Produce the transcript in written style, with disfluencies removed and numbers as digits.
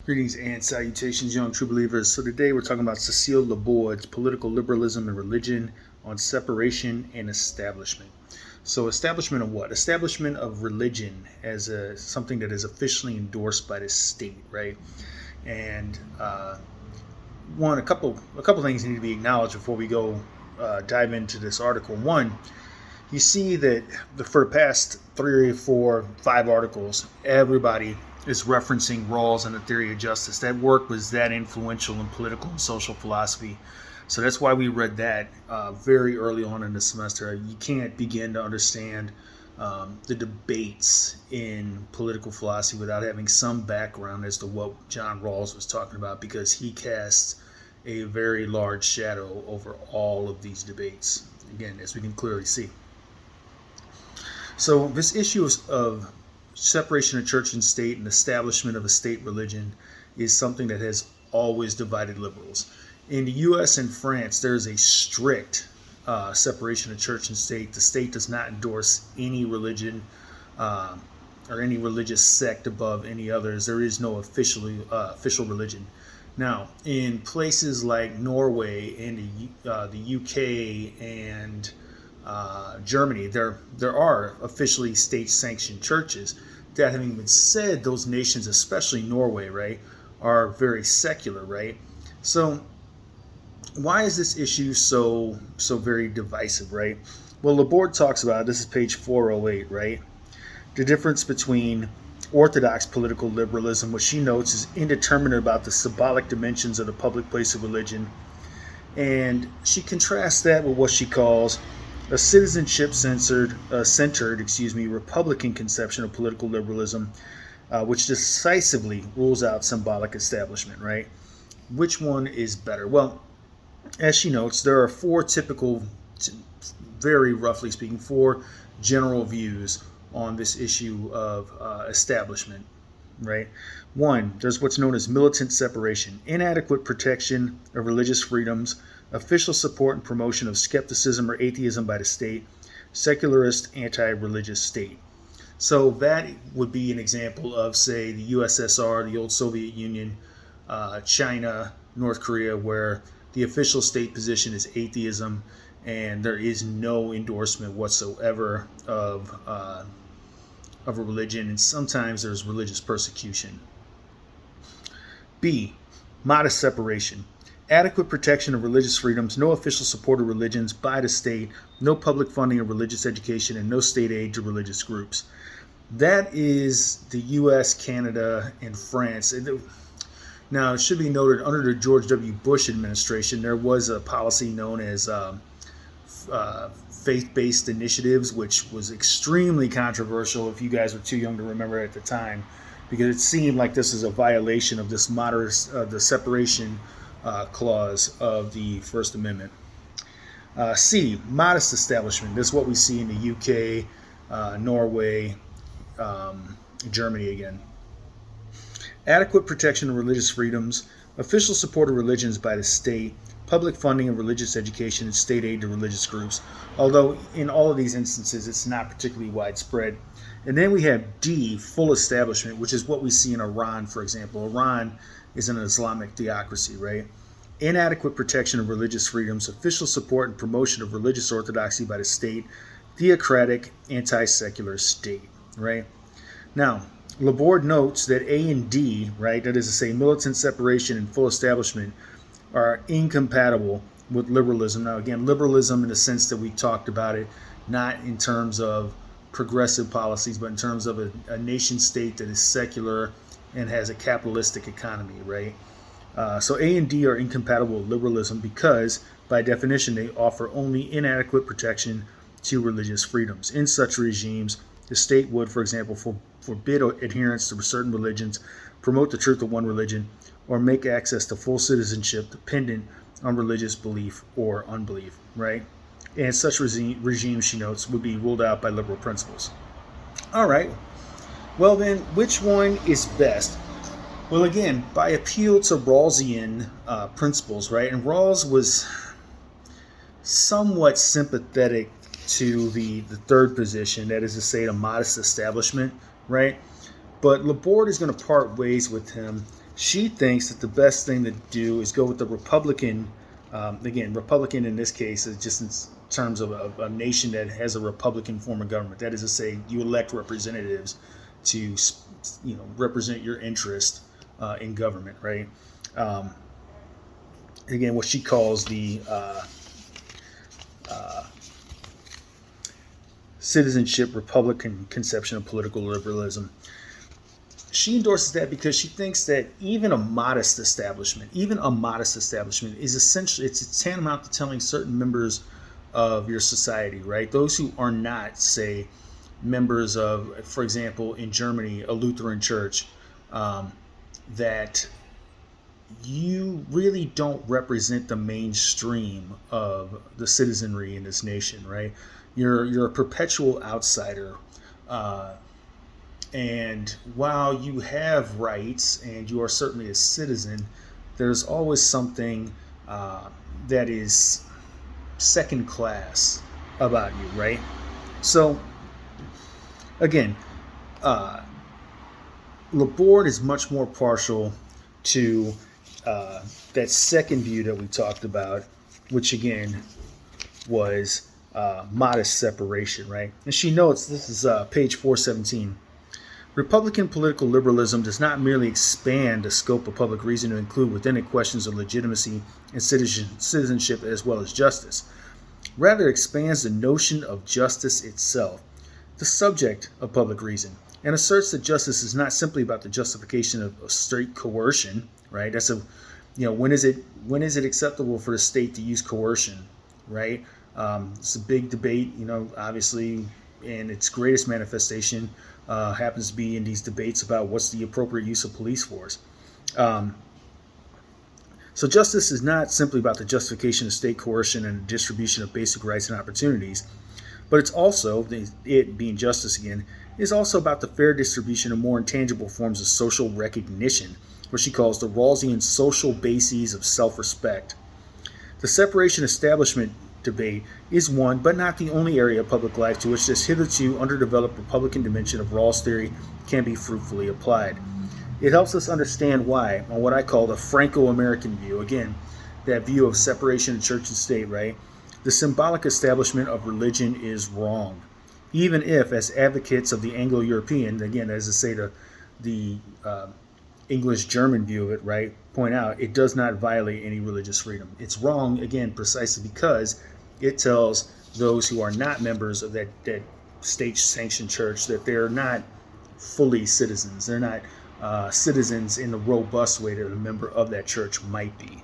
Greetings and salutations, young true believers. So today we're talking about Cecile Laborde's Political Liberalism and Religion on Separation and Establishment. So establishment of what? Establishment of religion as something that is officially endorsed by the state, right? And a couple things need to be acknowledged before we go dive into this article. One, you see that for the past 3, 4, 5 articles, everybody is referencing Rawls and the theory of justice. That work was that influential in political and social philosophy. So that's why we read that very early on in the semester. You can't begin to understand the debates in political philosophy without having some background as to what John Rawls was talking about, because he casts a very large shadow over all of these debates, again, as we can clearly see. So this issue of separation of church and state and establishment of a state religion is something that has always divided liberals. In the U.S. and France, there is a strict separation of church and state. The state does not endorse any religion or any religious sect above any others. There is no official religion. Now, in places like Norway and the UK and Germany, there are officially state-sanctioned churches. That having been said, those nations, especially Norway, right, are very secular, right? So why is this issue so very divisive, right? Well, Laborde talks about it. This is page 408, right? The difference between orthodox political liberalism, which she notes is indeterminate about the symbolic dimensions of the public place of religion, and she contrasts that with what she calls a citizenship-centered, Republican conception of political liberalism, which decisively rules out symbolic establishment, right? Which one is better? Well, as she notes, there are 4 typical, very roughly speaking, 4 general views on this issue of establishment, right? 1, there's what's known as militant separation, inadequate protection of religious freedoms, official support and promotion of skepticism or atheism by the state, secularist, anti-religious state. So that would be an example of, say, the USSR, the old Soviet Union, China, North Korea, where the official state position is atheism and there is no endorsement whatsoever of a religion, and sometimes there's religious persecution. B, modest separation. Adequate protection of religious freedoms, no official support of religions by the state, no public funding of religious education, and no state aid to religious groups. That is the U.S., Canada, and France. Now, it should be noted, under the George W. Bush administration, there was a policy known as faith-based initiatives, which was extremely controversial if you guys were too young to remember at the time, because it seemed like this is a violation of this the separation clause of the First Amendment. C, modest establishment. This is what we see in the UK, Norway, Germany again. Adequate protection of religious freedoms, official support of religions by the state, public funding of religious education, and state aid to religious groups, although in all of these instances it's not particularly widespread. And then we have D, full establishment, which is what we see in Iran, for example. Iran is an Islamic theocracy, right? Inadequate protection of religious freedoms, official support and promotion of religious orthodoxy by the state, theocratic, anti-secular state, right? Now, Laborde notes that A and D, right, that is to say militant separation and full establishment, are incompatible with liberalism. Now, again, liberalism in the sense that we talked about it, not in terms of progressive policies, but in terms of a nation state that is secular and has a capitalistic economy, right? So A and D are incompatible with liberalism because, by definition, they offer only inadequate protection to religious freedoms. In such regimes, the state would, for example, forbid adherence to certain religions, promote the truth of one religion, or make access to full citizenship dependent on religious belief or unbelief, right? And such regimes, she notes, would be ruled out by liberal principles. All right. Well, then, which one is best? Well, again, by appeal to Rawlsian principles, right? And Rawls was somewhat sympathetic to the third position, that is to say, a modest establishment, right? But Laborde is going to part ways with him She thinks that the best thing to do is go with the Republican. Again, Republican in this case is just in terms of a nation that has a Republican form of government. That is to say, you elect representatives to represent your interest in government, right? Um, Again, what she calls the citizenship Republican conception of political liberalism. She endorses that because she thinks that even a modest establishment, is essentially, it's tantamount to telling certain members of your society, right? Those who are not, say, members of, for example, in Germany, a Lutheran church, um, that you really don't represent the mainstream of the citizenry in this nation, right? You're a perpetual outsider. Uh, and while you have rights and you are certainly a citizen, there's always something uh, that is second class about you, right? So, again, uh, Laborde is much more partial to that second view that we talked about, which again was modest separation, right? And she notes, this is page 417. Republican political liberalism does not merely expand the scope of public reason to include within it questions of legitimacy and citizenship as well as justice. Rather, it expands the notion of justice itself, the subject of public reason, and asserts that justice is not simply about the justification of state coercion, right? That's when is it acceptable for the state to use coercion, right? It's a big debate, obviously, and its greatest manifestation happens to be in these debates about what's the appropriate use of police force. Um, so justice is not simply about the justification of state coercion and the distribution of basic rights and opportunities, but it's also, it being justice again, is also about the fair distribution of more intangible forms of social recognition, what she calls the Rawlsian social bases of self-respect. The separation establishment debate is one, but not the only area of public life to which this hitherto underdeveloped Republican dimension of Rawls theory can be fruitfully applied. It helps us understand why, on what I call the Franco-American view, again, that view of separation of church and state, right? The symbolic establishment of religion is wrong. Even if, as advocates of the Anglo-European, again, as I say, the English-German view of it, right, point out, it does not violate any religious freedom. It's wrong, again, precisely because it tells those who are not members of that state-sanctioned church that they're not fully citizens. They're not citizens in the robust way that a member of that church might be.